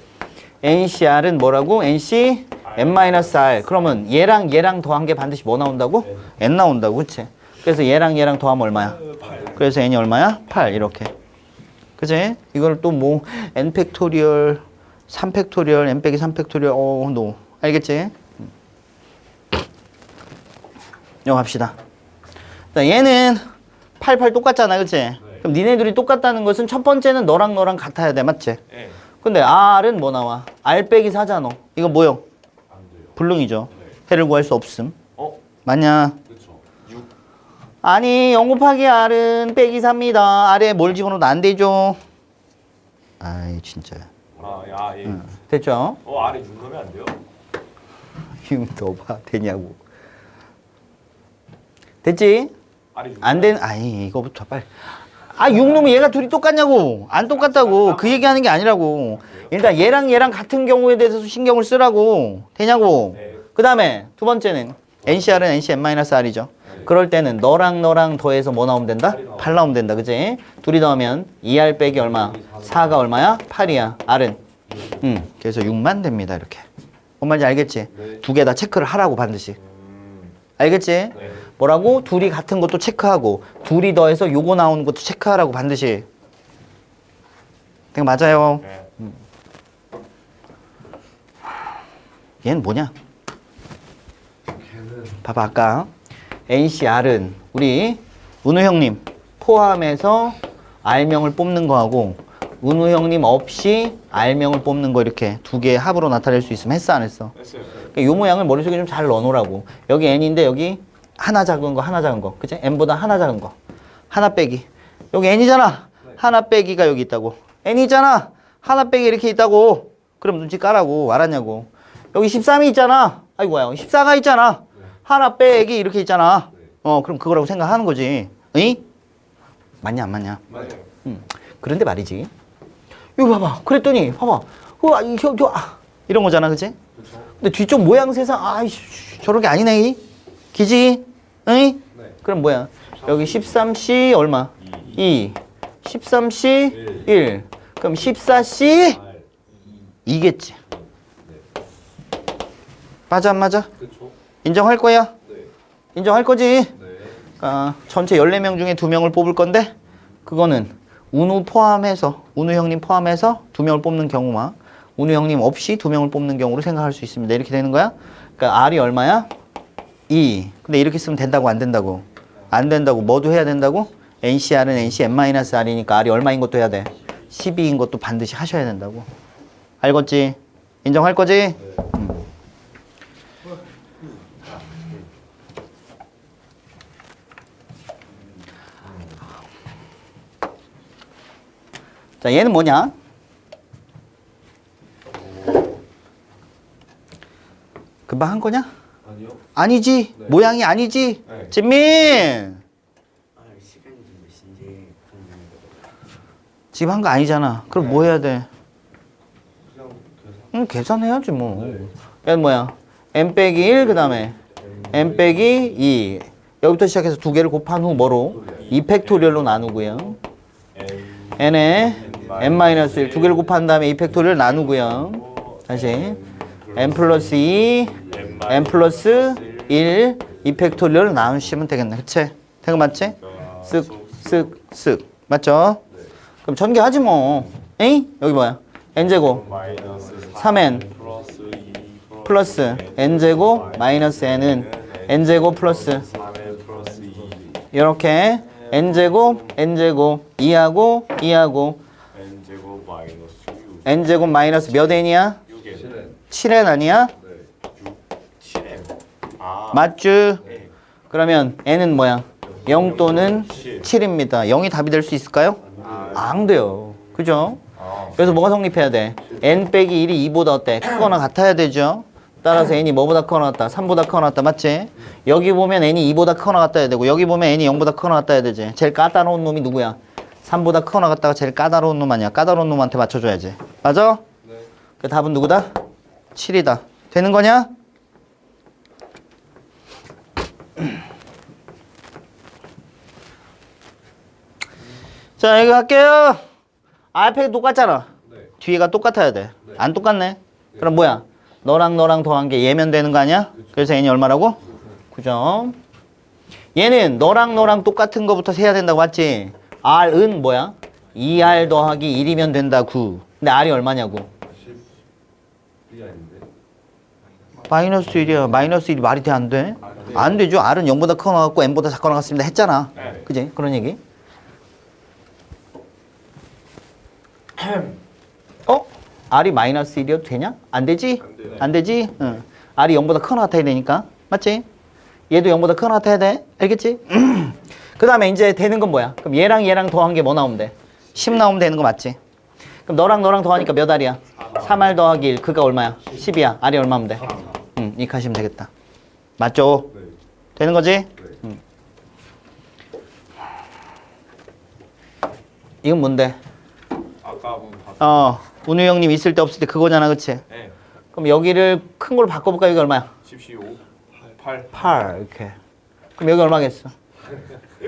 NCR은 뭐라고? NC n-R. 그러면 얘랑 얘랑 더한 게 반드시 뭐 나온다고? N 나온다고, 그치? 그래서 얘랑 얘랑 더하면 얼마야? 8. 그래서 n이 얼마야? 8 이렇게. 그치? 이걸 또 뭐 n 팩토리얼, 3 팩토리얼, n 빼기 3 팩토리얼, 너 알겠지? 이거 합시다. 자, 얘는 8, 8 똑같잖아, 그치? 그럼 니네들이 똑같다는 것은 첫 번째는 너랑 너랑 같아야 돼, 맞지? 네. 근데 R은 뭐 나와? R 빼기 4잖아. 이거 뭐요? 안 돼요. 불능이죠. 네. 해를 구할 수 없음. 맞냐? 그렇죠. 6. 아니 0 곱하기 R은 빼기 4입니다. R에 뭘 집어넣어도 안 되죠. 아이 진짜. 예. 됐죠? 아래 6 넣으면 안 돼요? 이거 넣어봐 되냐고. 됐지? 아래 6. 안 된, 아이 이거부터 빨리. 6놈은 얘가 둘이 똑같냐고. 안 똑같다고. 그 얘기하는 게 아니라고. 일단 얘랑 얘랑 같은 경우에 대해서 신경을 쓰라고. 되냐고. 네. 그 다음에 두 번째는 NCR은 NC n-R이죠. 그럴 때는 너랑 너랑 더해서 뭐 나오면 된다? 8 나오면 된다. 그지? 둘이 더하면 2R 빼기 얼마? 4가 얼마야? 8이야. R은? 그래서 6만 됩니다. 이렇게. 뭔 말인지 알겠지? 네. 두 개 다 체크를 하라고 반드시. 알겠지? 네. 뭐라고? 둘이 같은 것도 체크하고 둘이 더해서 요거 나오는 것도 체크하라고 반드시. 내가 맞아요. 네. 얘는 뭐냐? 걔는 봐봐 아까 NCR은 우리 은우 형님 포함해서 R명을 뽑는 거하고 은우 형님 없이 R명을 뽑는 거 이렇게 두 개 합으로 나타낼 수 있으면 했어 안 했어? 했어요. 그러니까 요 모양을 머릿속에 좀 잘 넣어놓으라고. 여기 N인데 여기 하나 작은 거 하나 작은 거 그치? N보다 하나 작은 거 하나 빼기. 여기 N이잖아. 하나 빼기가 여기 있다고. N이잖아. 하나 빼기 이렇게 있다고. 그럼 눈치 까라고. 알았냐고. 여기 13이 있잖아. 아이고야 14가 있잖아. 하나 빼기 이렇게 있잖아. 그럼 그거라고 생각하는 거지. 응? 맞냐 안 맞냐? 맞아요. 그런데 말이지. 이거 봐봐. 그랬더니 봐봐. 이런 거잖아, 그치? 그렇죠. 근데 뒤쪽 모양 세상 저렇게 아니네. 기지? 응? 네. 그럼 뭐야? 여기 13C 얼마? 2. 13C 1. 그럼 14C 2겠지. 맞아 안 맞아? 그렇죠. 인정할 거야? 네. 인정할 거지? 네. 전체 14명 중에 2명을 뽑을 건데 그거는 운우 포함해서 운우 형님 포함해서 2명을 뽑는 경우만 운우 형님 없이 2명을 뽑는 경우로 생각할 수 있습니다. 이렇게 되는 거야. 그러니까 R이 얼마야? 2. 근데 이렇게 쓰면 된다고 안 된다고? 안 된다고. 뭐도 해야 된다고? NCR은 NC n-R이니까 R이 얼마인 것도 해야 돼. 12인 것도 반드시 하셔야 된다고. 알겠지? 인정할 거지? 자, 얘는 뭐냐? 금방 한 거냐? 아니요. 아니지. 네. 모양이 아니지. 네. 진민! 시간이 좀 몇인지 궁금해요. 지금 한 거 아니잖아. 그럼 뭐 해야 돼? 그냥 계산. 응, 계산해야지 뭐. 얘는 뭐야? n 빼기 1 그 다음에 n 빼기 2. 여기부터 시작해서 두 개를 곱한 후 뭐로? 2팩토리얼로 나누고요. n에 n-1 두 개를 곱한 다음에 2팩토리얼 나누고요. 다시 n 플러스 2 n 플러스 1 2팩토리얼 나누시면 되겠네. 그치? 된 거 맞지? 쓱쓱쓱 맞죠? 그럼 전개하지 뭐. 에이? 여기 뭐야? n제곱 마이너스 3n 플러스 2 플러스 n제곱 마이너스 n은 n제곱 플러스 3n 플러스 2 이렇게 n제곱 2하고 2하고 n제곱 마이너스 6 n제곱 마이너스 몇 n이야? 6n 7n 아니야? 네 6 7n 아 맞쥬? 네. 그러면 n은 뭐야? 0 또는 7입니다. 0이 답이 될 수 있을까요? 안 돼요. 그죠? 그래서 뭐가 성립해야 돼? n 빼기 1이 2보다 어때? 크거나 같아야 되죠? 따라서 n이 뭐보다 크거나 같다? 3보다 크거나 같다. 맞지? 여기 보면 n이 2보다 크거나 같다 해야 되고 여기 보면 n이 0보다 크거나 같다 해야 되지. 제일 까다로운 놈이 누구야? 3보다 크거나 같다가 제일 까다로운 놈 아니야? 까다로운 놈한테 맞춰줘야지. 맞아? 네. 그 답은 누구다? 7이다. 되는 거냐? 자, 이거 할게요. 알파벳 똑같잖아. 네. 뒤에가 똑같아야 돼. 안 똑같네. 그럼 뭐야? 너랑 더한 게 얘면 되는 거 아니야? 그래서 n이 얼마라고? 9점. 얘는 너랑 똑같은 거부터 세야 된다고 맞지? r은 뭐야? 2r 더하기 1이면 된다 9. 근데 r이 얼마냐고? 10이 아닌데 마이너스 1이야. 마이너스 1이 말이 돼 안 돼? 안 되죠. r은 0보다 크거나 같고 n보다 작거나 같습니다 했잖아. 네. 그지? 그런 얘기. 어? r이 마이너스 1이어도 되냐? 안 되지? 안 돼요. 안 되지? 응. r이 0보다 크거나 같아야 되니까. 맞지? 얘도 0보다 크거나 같아야 돼. 알겠지? 그 다음에 이제 되는 건 뭐야? 그럼 얘랑 더한 게 뭐 나오면 돼? 10 나오면 되는 거 맞지? 그럼 너랑 더하니까 몇 R이야? 3R 더하기 1. 그가 얼마야? 10이야. R이 얼마면 돼? 응, 이렇게 하시면 되겠다. 맞죠? 네. 되는 거지? 네. 응. 이건 뭔데? 아까 한번 봤 운우 형님 있을 때 없을 때 그거잖아, 그치? 네. 그럼 여기를 큰 걸로 바꿔볼까? 여기 얼마야? 15 8 8 이렇게. 그럼 여기 얼마겠어?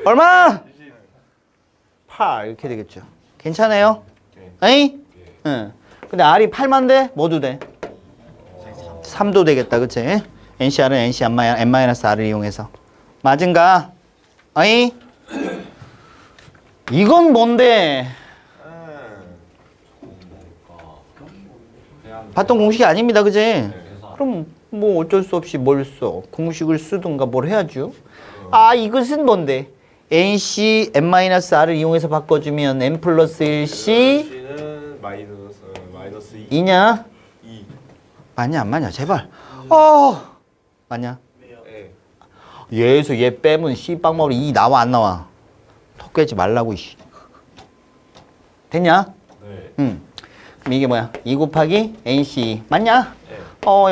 얼마? 8 이렇게 되겠죠. 괜찮아요? 에이? 응. 근데 R이 8만 돼? 뭐도 돼? 3도 되겠다, 그치? NCR은 NC N-R을 이용해서. 맞은가? 어이? 이건 뭔데? 봤던 공식이 아닙니다, 그지? 그럼 뭐 어쩔 수 없이 뭘 써? 공식을 쓰든가 뭘 해야죠. 아, 이것은 뭔데? NC N-R을 이용해서 바꿔주면 N 플러스 1C C는 마이너스 2 2냐? 2 맞냐 안 맞냐 제발. 맞냐? 네. 얘에서 얘 빼면 C빵마로 2 나와 안 나와? 턱 깨지 말라고 이씨. 됐냐? 네. 응. 그럼 이게 뭐야? 2 곱하기 NC 맞냐? 네.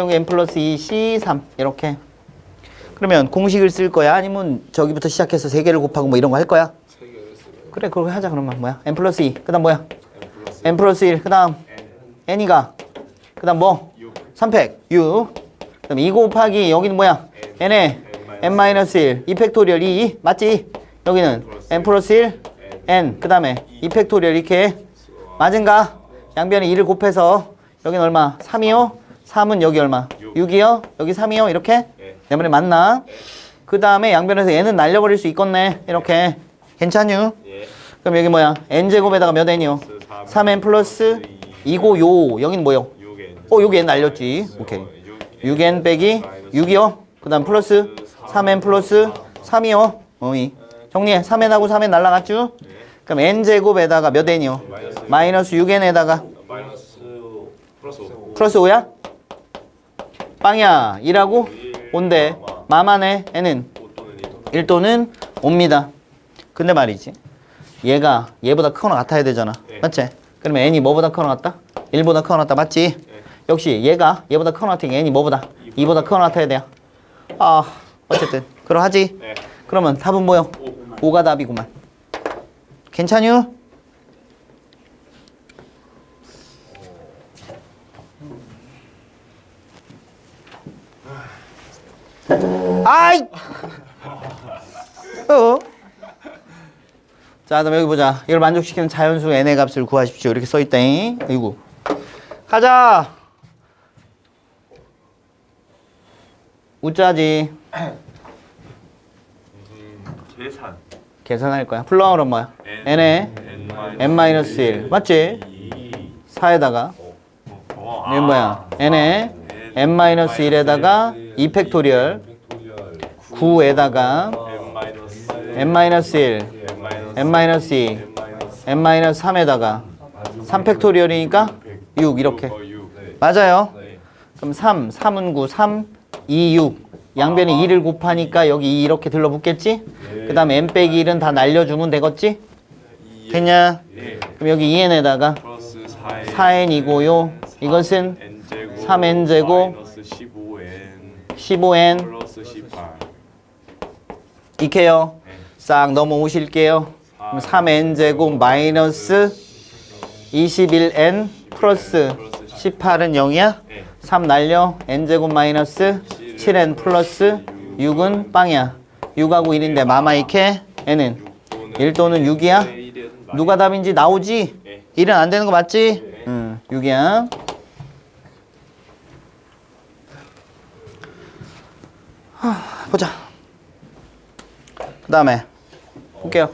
여기 N 플러스 2C 3 이렇게. 그러면 공식을 쓸 거야? 아니면 저기부터 시작해서 3개를 곱하고 뭐 이런 거 할 거야? 3개를 쓰면 그래 그렇게 하자. 그러면 뭐야? N 플러스 2 그 다음 뭐야? N 플러스 N 플러스 1 그 다음 N이가 그 다음 뭐? 6 3팩 6 그 다음 2 곱하기 여기는 뭐야? N에 N-1 2 팩토리얼 2 맞지? 여기는 N 플러스 1 N 그 다음에 2 팩토리얼 이렇게 맞은가? 양변에 2를 곱해서 여기는 얼마? 3이요? 3은 여기 얼마? 6이요? 여기 3이요? 이렇게? 내 말이 맞나? 그 다음에 양변에서 N은 날려버릴 수 있겠네 이렇게 괜찮유? 예. 그럼 여기 뭐야? N제곱에다가 몇 N이요? 3N 플러스 2고 요 여기는 뭐요? 6N 여기 N 날렸지 오케이 6N 빼기 6이요? 그 다음 플러스 3N 플러스 3이요? 어이 정리해 3N하고 3N 날라갔죠? 그럼 N제곱에다가 몇 N이요? 마이너스 6N에다가 마이너스 플러스 5 플러스 5야? 빵이야 2라고? 5인데 마만의 N은 1 또는 5입니다. 근데 말이지 얘가 얘보다 크거나 같아야 되잖아. 맞지? 그러면 N이 뭐보다 크거나 같다? 1보다 크거나 같다. 맞지? 역시 얘가 얘보다 크거나 같으니까 N이 뭐보다? 2보다 크거나 같아야 돼요. 어쨌든 그러하지? 네. 그러면 답은 뭐요? 5가 답이구만. 괜찮유? 아이! 자, 그럼 여기 보자. 이걸 만족시키는 자연수 n의 값을 구하십시오. 이렇게 써있다잉. 아이고. 가자. 우짜지. 계산. 계산할 거야. 풀러하면 뭐야? n에 n-1. 맞지? 4에다가 이게 뭐야? n에 n-1에다가 2팩토리얼 9에다가 n-1 n-2 n-3에다가 3팩토리얼이니까 6 이렇게 맞아요. 그럼 3은 9 3 2 6 양변에 2를 곱하니까 여기 2 이렇게 들러붙겠지? 그 다음에 n 빼기 1은 다 날려주면 되겠지? 됐냐? 그럼 여기 2n에다가 4n이고요. 이것은 3n제곱 15n 이케요. 싹 넘어오실게요. 그럼 3n제곱 마이너스 21n 플러스 18은 0이야? 3 날려 n제곱 마이너스 7n 플러스 6은 빵이야. 6하고 1인데 마마이케 n은 1 또는 6이야? 누가 답인지 나오지? 1은 안 되는 거 맞지? 6이야. 보자. 그 다음에 볼게요.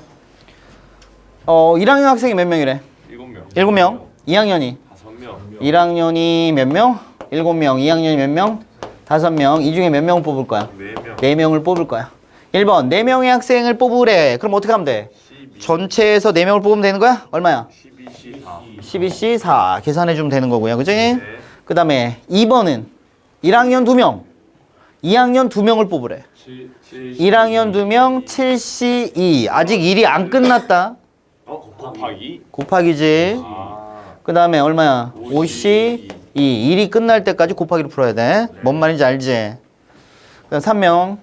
1학년 학생이 몇 명이래? 7명. 7명. 2학년이 5명. 1학년이 몇 명? 7명. 2학년이 몇 명? 5명. 이 중에 몇 명을 뽑을 거야? 4명. 4명을 뽑을 거야. 1번 4명의 학생을 뽑으래. 그럼 어떻게 하면 돼? 12. 전체에서 4명을 뽑으면 되는 거야? 얼마야? 12C4. 12C 4 계산해주면 되는 거고요. 그치? 네. 그 다음에 2번은 1학년 2명 2학년 2명을 뽑으래. 1학년 2명 7C2 아직 일이 안 끝났다. 곱하기? 곱하기지. 그 다음에 얼마야? 5C2 일이 끝날 때까지 곱하기로 풀어야 돼. 뭔 말인지 알지? 그 다음 3명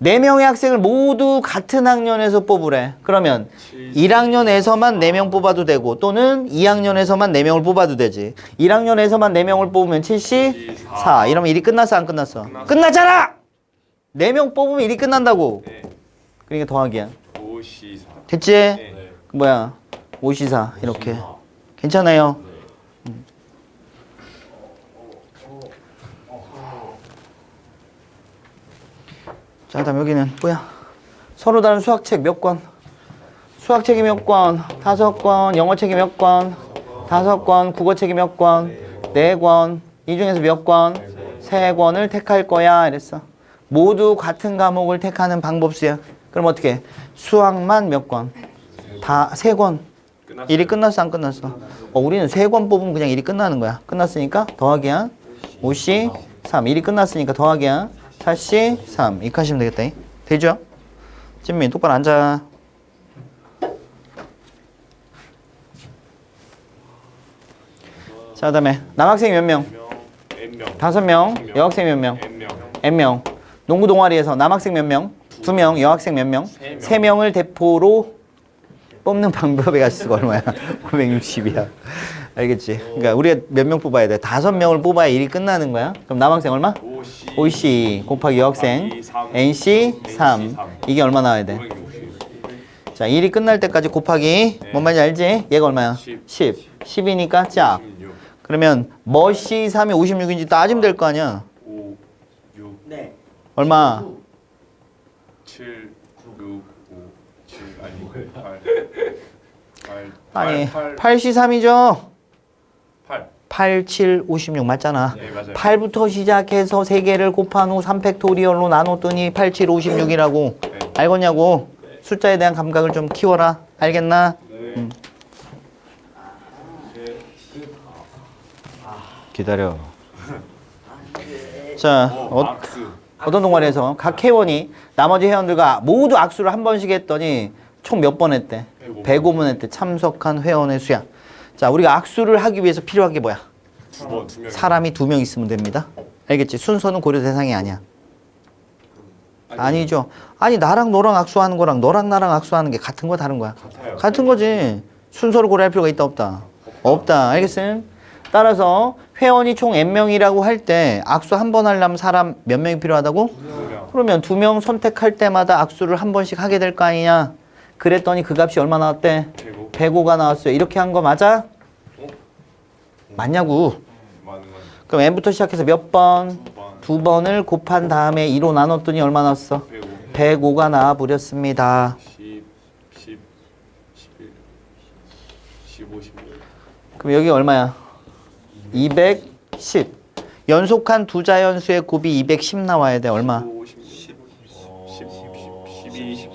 4명의 학생을 모두 같은 학년에서 뽑으래. 그러면 1학년에서만 4명 뽑아도 되고 또는 2학년에서만 4명을 뽑아도 되지. 1학년에서만 4명을 뽑으면 7C4 이러면 일이 끝났어 안 끝났어? 끝났잖아! 4명 뽑으면 일이 끝난다고. 네. 그러니까 더하기야. 5C4. 됐지? 네. 뭐야? 5C4 이렇게. 괜찮아요? 자, 다음 여기는 뭐야? 서로 다른 수학책 몇 권? 수학책이 몇 권? 5권. 영어책이 몇 권? 5권. 국어책이 몇 권? 4권. 이 중에서 몇 권? 3권을 택할 거야 이랬어. 모두 같은 과목을 택하는 방법수야. 그럼 어떻게? 수학만 몇 권? 다 3권. 일이 끝났어 안 끝났어? 우리는 3권 뽑으면 그냥 일이 끝나는 거야. 끝났으니까 더하기야. 5C 3 일이 끝났으니까 더하기야. 4C 3 이렇게 하시면 되겠다. 되죠? 찐민 똑바로 앉아. 자, 그다음에 남학생이 몇 명? N명. 5명. 여학생이 몇 명? N명. N명. 농구 동아리에서 남학생 몇 명? 2명. 여학생 몇 명? 3명을 대포로 뽑는 방법의 가지수가 얼마야? 560이야. 알겠지? 그러니까 우리가 몇 명 뽑아야 돼? 5명을 뽑아야 일이 끝나는 거야. 그럼 남학생 얼마? 5C. 5C 곱하기 여학생 NC 3 이게 얼마 나와야 돼? 560. 자, 일이 끝날 때까지 곱하기 뭔 말인지 알지? 얘가 얼마야? 10 10이니까 짝. 16. 그러면 뭐 C3이 56인지 따지면 될 거 아니야. 5, 6, 네. 얼마? 7, 6, 5, 7, 아니 8. 아니 8, 8C3이죠? 8. 8, 7, 56 맞잖아. 네, 맞아요. 8부터 시작해서 3개를 곱한 후 3팩토리얼로 나눴더니 8, 7, 56이라고. 네. 알겠냐고? 숫자에 대한 감각을 좀 키워라. 알겠나? 네. 기다려. 자, 악수. 어떤 동아리에서 각 회원이 나머지 회원들과 모두 악수를 한 번씩 했더니 총 몇 번 했대? 105번 했대. 참석한 회원의 수야. 자, 우리가 악수를 하기 위해서 필요한 게 뭐야? 2번, 2명. 사람이 2명 있으면 됩니다. 알겠지? 순서는 고려 대상이 아니야. 아니죠. 아니, 나랑 너랑 악수하는 거랑 너랑 나랑 악수하는 게 같은 거야, 다른 거야? 같아요. 같은 거지. 순서를 고려할 필요가 있다, 없다? 없다. 알겠음? 따라서 회원이 총 n명이라고 할 때 악수 한 번 하려면 사람 몇 명이 필요하다고? 2명. 그러면 2명 선택할 때마다 악수를 한 번씩 하게 될 거 아니냐. 그랬더니 그 값이 얼마 나왔대? 105가 나왔어요. 이렇게 한 거 맞아? 맞냐고. 많은 건 그럼 n부터 시작해서 몇 번? 2번 2번을 곱한 다음에 2로 나눴더니 얼마 나왔어? 105가 나와버렸습니다. 10 10 11 15 16 그럼 여기 얼마야? 210. 연속한 두 자연수의 곱이 210 나와야 돼. 얼마? 15 16 10 12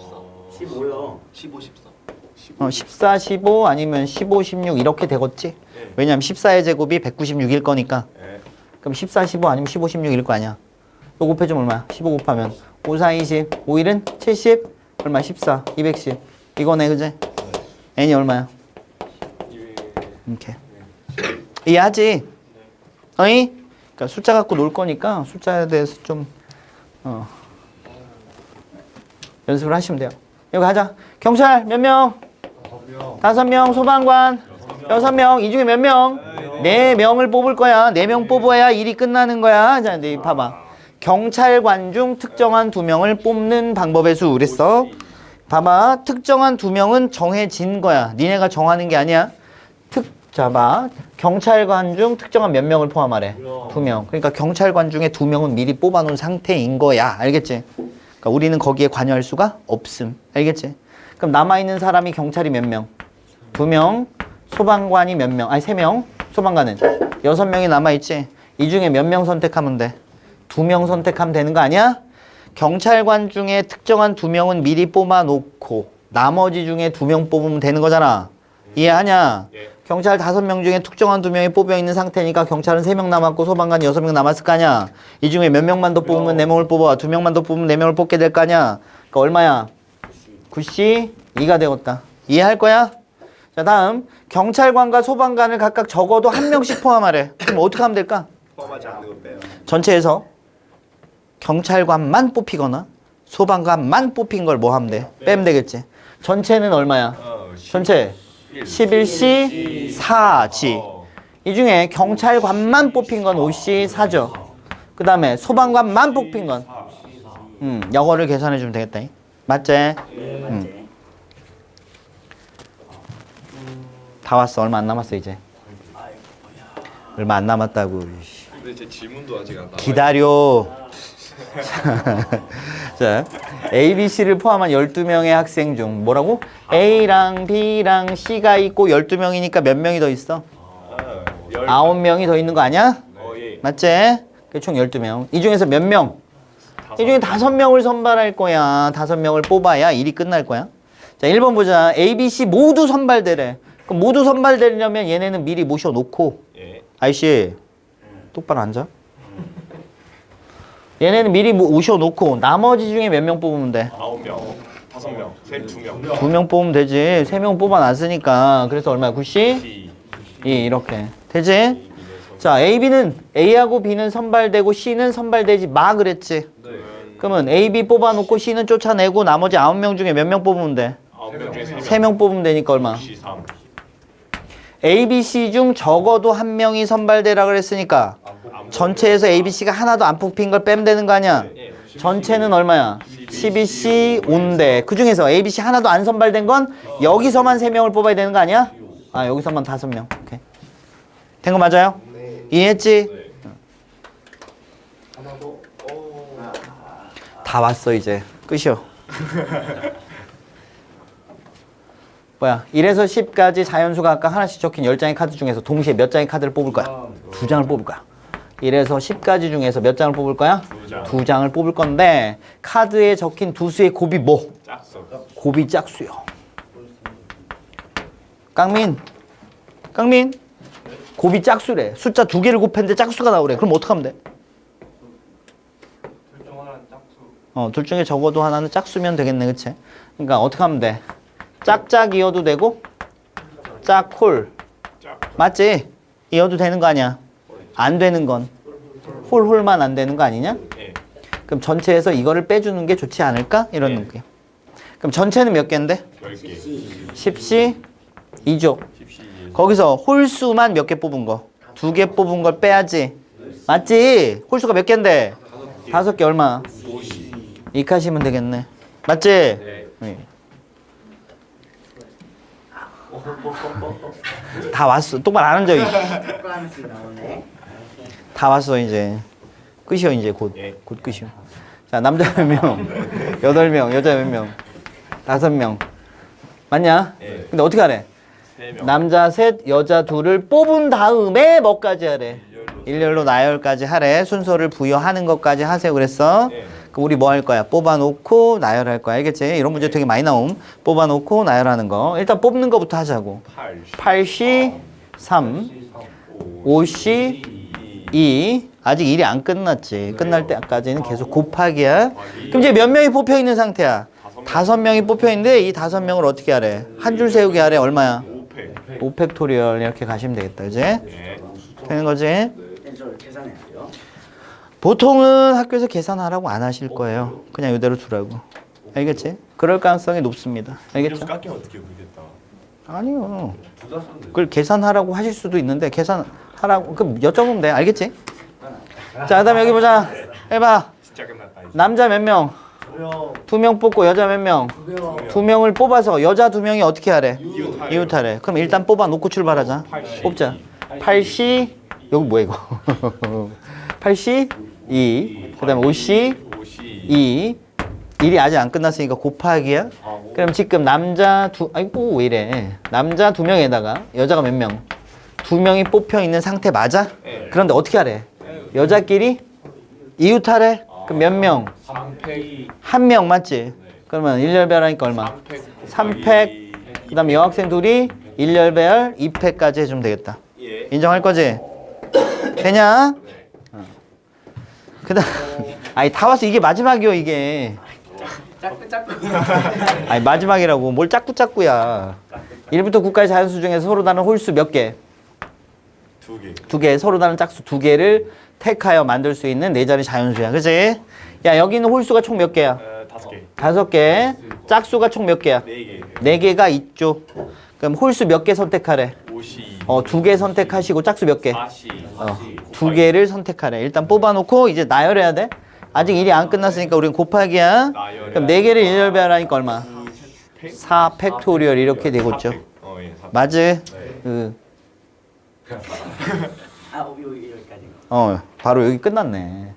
15요. 15, 14. 14, 15 아니면 15, 16 이렇게 되겠지? 왜냐면 14의 제곱이 196일 거니까. 예. 그럼 14, 15 아니면 15, 16일 거 아니야. 이거 곱해주면 얼마야? 15 곱하면 5, 4, 20. 5일은 70. 얼마? 14, 210. 이거네, 그지? n이 얼마야? 이렇게. 이해하지? 어이? 그러니까 숫자 갖고 놀 거니까 숫자에 대해서 좀 연습을 하시면 돼요. 이거 하자. 경찰 몇 명? 5명. 소방관 6명. 이 중에 몇 명? 4명을 뽑을 거야. 4명 뽑아야 일이 끝나는 거야. 자, 네, 봐봐. 경찰관 중 특정한 2명을 뽑는 방법의 수 그랬어. 봐봐. 특정한 2명은 정해진 거야. 니네가 정하는 게 아니야. 자, 봐. 경찰관 중 특정한 몇 명을 포함하래? 2명. 그러니까 경찰관 중에 2명은 미리 뽑아놓은 상태인 거야. 알겠지? 그러니까 우리는 거기에 관여할 수가 없음. 알겠지? 그럼 남아있는 사람이 경찰이 몇 명? 2명. 소방관이 몇 명? 아니 3명. 소방관은 6명이 남아있지? 이 중에 몇 명 선택하면 돼? 2명 선택하면 되는 거 아니야? 경찰관 중에 특정한 2명은 미리 뽑아놓고 나머지 중에 2명 뽑으면 되는 거잖아. 이해하냐? 예. 경찰 5명 중에 특정한 2명이 뽑혀있는 상태니까 경찰은 3명 남았고 소방관이 6명 남았을 거 아니야. 이 중에 몇 명만 더 뽑으면 4명을 뽑아. 2명만 더 뽑으면 4명을 뽑게 될 거 아니야. 그러니까 얼마야? 9시 2가 되었다. 이해할 거야? 자, 다음 경찰관과 소방관을 각각 적어도 1명씩 포함하래. 그럼 어떻게 하면 될까? 포함하지 않는 거 빼요. 전체에서 경찰관만 뽑히거나 소방관만 뽑힌 걸 뭐 하면 돼? 빼면 되겠지. 전체는 얼마야? 전체 11시 4지. 이 중에 경찰관만 뽑힌 건 5시 4죠. 그 다음에 소방관만 뽑힌 건 이거를 계산해 주면 되겠다. 맞지? 다 왔어. 얼마 안 남았어 이제. 얼마 안 남았다고. 근데 제 질문도 아직 안 나와요. 기다려. 자, A, B, C를 포함한 12명의 학생 중 뭐라고? A랑 B랑 C가 있고 12명이니까 몇 명이 더 있어? 9명이 더 있는 거 아니야? 예. 맞지? 총 12명. 이 중에서 몇 명? 이 중에 5명을 선발할 거야. 5명을 뽑아야 일이 끝날 거야. 자, 1번 보자. A, B, C 모두 선발되래. 그럼 모두 선발되려면 얘네는 미리 모셔놓고. 예. 아이씨, 똑바로 앉아. 얘네는 미리 모셔놓고 나머지 중에 몇 명 뽑으면 돼? 9명 5명 2명 2명 뽑으면 되지. 3명 뽑아놨으니까. 그래서 얼마야? 9시? B 이렇게. 되지? 자, A, B는 A하고 B는 선발되고 C는 선발되지 마 그랬지. 그러면 A, B 뽑아놓고 C는 쫓아내고 나머지 9명 중에 몇 명 뽑으면 돼? 9명 중에 3명 3명 뽑으면 되니까 얼마? 3 A, B, C 중 적어도 1명이 선발되라 그랬으니까 전체에서 A, B, C가 하나도 안 뽑힌 걸 빼면 되는 거 아니야? 전체는 얼마야? 12C 5인데 그 중에서 A, B, C 하나도 안 선발된 건 여기서만 3명을 뽑아야 되는 거 아니야? 아, 여기서만 5명. 오케이. 된 거 맞아요? 이해했지? 다 왔어 이제. 끝이요. 뭐야? 1에서 10까지 자연수가 아까 하나씩 적힌 10장의 카드 중에서 동시에 몇 장의 카드를 뽑을 거야? 2장을 뽑을 거야. 1에서 10까지 중에서 몇 장을 뽑을 거야? 2장을 뽑을 건데 카드에 적힌 두 수의 곱이 뭐? 짝수 곱이 짝수요. 깡민 곱이 짝수래. 숫자 2개를 곱했는데 짝수가 나오래. 그럼 어떡하면 돼? 둘 중 하나는 짝수. 둘 중에 적어도 하나는 짝수면 되겠네. 그치? 그러니까 어떻게 하면 돼? 짝짝 이어도 되고 짝콜 맞지? 이어도 되는 거 아니야? 안 되는 건 홀홀만 안 되는 거 아니냐? 예. 그럼 전체에서 이거를 빼주는 게 좋지 않을까? 이런 느낌. 그럼 전체는 몇 개인데? 10개 10시 2조. 10시 거기서 홀수만 몇 개 뽑은 거. 2개 뽑은 걸 빼야지. 맞지? 홀수가 몇 개인데? 5개 얼마? 이카시면 되겠네. 맞지? 네. 네. 다 왔어. 똑바로 안 앉아. 효과하면서 나오네. 다 왔어 이제. 끝이요 이제 곧. 예. 곧 끝이요. 자 남자 몇 명, 8명, 여자 몇 명, 5명. 맞냐? 예. 근데 어떻게 하래? 3명. 남자 셋, 여자 둘을 뽑은 다음에 뭐까지 하래? 일렬로 나열까지 하래. 순서를 부여하는 것까지 하세요. 그랬어? 예. 그럼 우리 뭐 할 거야? 뽑아놓고 나열할 거야. 알겠지? 이런 문제 되게 많이 나옴. 뽑아놓고 나열하는 거. 일단 뽑는 거부터 하자고. 8시 3, 5시 2. 아직 일이 안 끝났지. 끝날 때까지는 계속 곱하기야. 그럼 이제 몇 명이 뽑혀 있는 상태야? 5명이 뽑혀 있는데 이 5명을 어떻게 하래? 한 줄 세우기 하래. 얼마야? 5팩토리얼 이렇게 가시면 되겠다. 그지? 예. 되는 거지? 저 계산해야 돼요. 보통은 학교에서 계산하라고 안 하실 거예요. 그냥 이대로 두라고. 알겠지? 그럴 가능성이 높습니다. 알겠죠? 깎이면 어떻게 모르겠다. 아니요. 그걸 계산하라고 하실 수도 있는데 계산하라고 그럼 여쭤보면 돼. 알겠지? 자, 그다음에 여기 보자. 해봐. 진짜 끝났다. 이제. 남자 몇 명? 2명 뽑고 여자 몇 명? 2명을 뽑아서 여자 2명이 어떻게 하래? 이웃하래. 그럼 일단 뽑아 놓고 출발하자. 뽑자. 8시 여기 뭐야 이거? 8시 2. 그다음에 5시 2. 일이 아직 안 끝났으니까 곱하기야. 그럼 지금 남자 아이고 왜 이래? 남자 2명에다가 여자가 몇 명? 2명이 뽑혀 있는 상태 맞아? 그런데 어떻게 하래? 여자끼리 이웃하래? 그럼 몇 명? 3팩. 한 명 맞지? 그러면 일렬배열하니까 얼마? 3팩. 그다음에 여학생 둘이 일렬배열 2팩까지 해주면 되겠다. 예. 인정할 거지? 되냐? 그다음 아니 다 왔어. 이게 마지막이요 이게. 짜꾸. 아니 마지막이라고 뭘 짝꾸짝꾸야. 1부터 9까지 자연수 중에서 서로 다른 홀수 몇 개? 2개. 2개. 서로 다른 짝수 2개를 택하여 만들 수 있는 네 자리 자연수야. 그치? 야 여기 있는 홀수가 총 몇 개야? 5개. 5개. 짝수가 총 몇 개야? 4개. 4개가 있죠. 그럼 홀수 몇 개 선택하래? 52. 2개 선택하시고 짝수 몇 개? 40. 2개를 선택하래. 일단 뽑아놓고 이제 나열해야 돼. 아직 일이 안 끝났으니까 우린 곱하기야. 나열해야 그럼 4개를 일렬배열하니까 얼마? 4 팩토리얼 이렇게 되겠죠. 예. 4. 맞지? 그, 여기까지. 바로 여기 끝났네.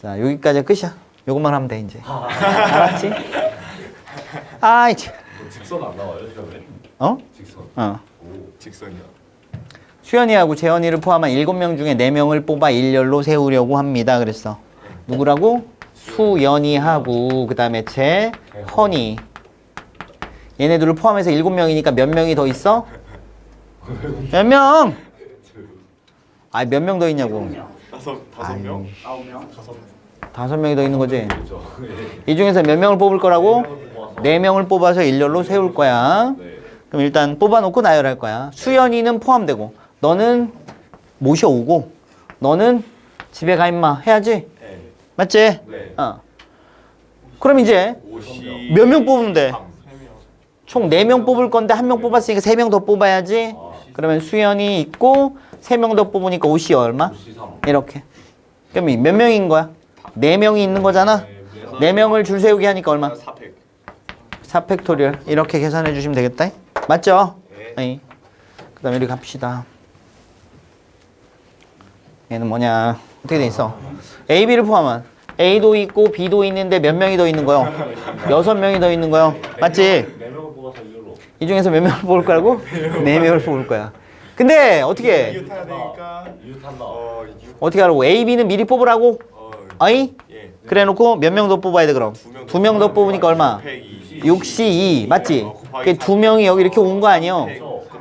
자, 여기까지 끝이야. 요것만 하면 돼, 이제. 알았지? 아이, 참. 직선 안 나와요, 시험에? 어? 직선. 직선이요. 수연이하고 재현이를 포함한 7명 중에 4명을 뽑아 일렬로 세우려고 합니다. 그랬어. 누구라고? 수연이하고, 그 다음에 재헌이. 얘네들을 포함해서 7명이니까 몇 명이 더 있어? 몇 명? 아니, 몇 명 더 있냐고. 5명? 9명. 5명이 더 있는 거지? 이 중에서 몇 명을 뽑을 거라고? 4명을 뽑아서 일렬로 세울 거야. 그럼 일단 뽑아놓고 나열할 거야. 수연이는 포함되고, 너는 모셔오고, 너는 집에 가 임마 해야지. 맞지? 네. 그럼 이제 50. 몇 명 뽑으면 돼? 총 4명 뽑을 건데 1명 뽑았으니까 3명 더 뽑아야지. 그러면 수연이 있고 3명 더 뽑으니까 50이 얼마? 이렇게. 그럼 몇 명인 거야? 4명이 있는 거잖아. 4명을 줄 세우기 하니까 얼마? 4팩. 4팩토리얼 이렇게 계산해 주시면 되겠다. 맞죠? 네. 그 다음에 이렇게 갑시다. 얘는 뭐냐? 어떻게 돼 있어? A, B를 포함한 A도 있고 B도 있는데 몇 명이 더 있는 거요? 6명이 더 있는 거요. 맞지? 4명을 뽑아서 이걸로. 이 중에서 몇 명을 뽑을 거라고? 4명을 뽑을 거야. 근데 어떻게 이웃해야 되니까. 이웃한다. 어떻게 하라고? A, B는 미리 뽑으라고? 어이? 예. 그래 놓고 몇 명 더 뽑아야 돼 그럼? 2명 더 뽑으니까 얼마? 6C2 맞지? 그게 2명이 여기 이렇게 온 거 아니요?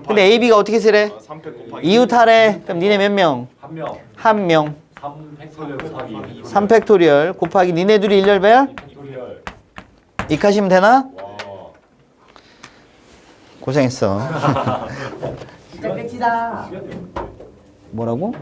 근데 A, B가 어떻게 쓰래? 3팩 곱하기. 이웃하래. 그럼 니네 몇 명? 한 명. 1명. 3팩토리얼 곱하기 3팩토리얼 곱하기 니네 둘이 일렬배열? 팩토리얼. 이카시면 되나? 와. 고생했어. 진짜 빽지다. 뭐라고?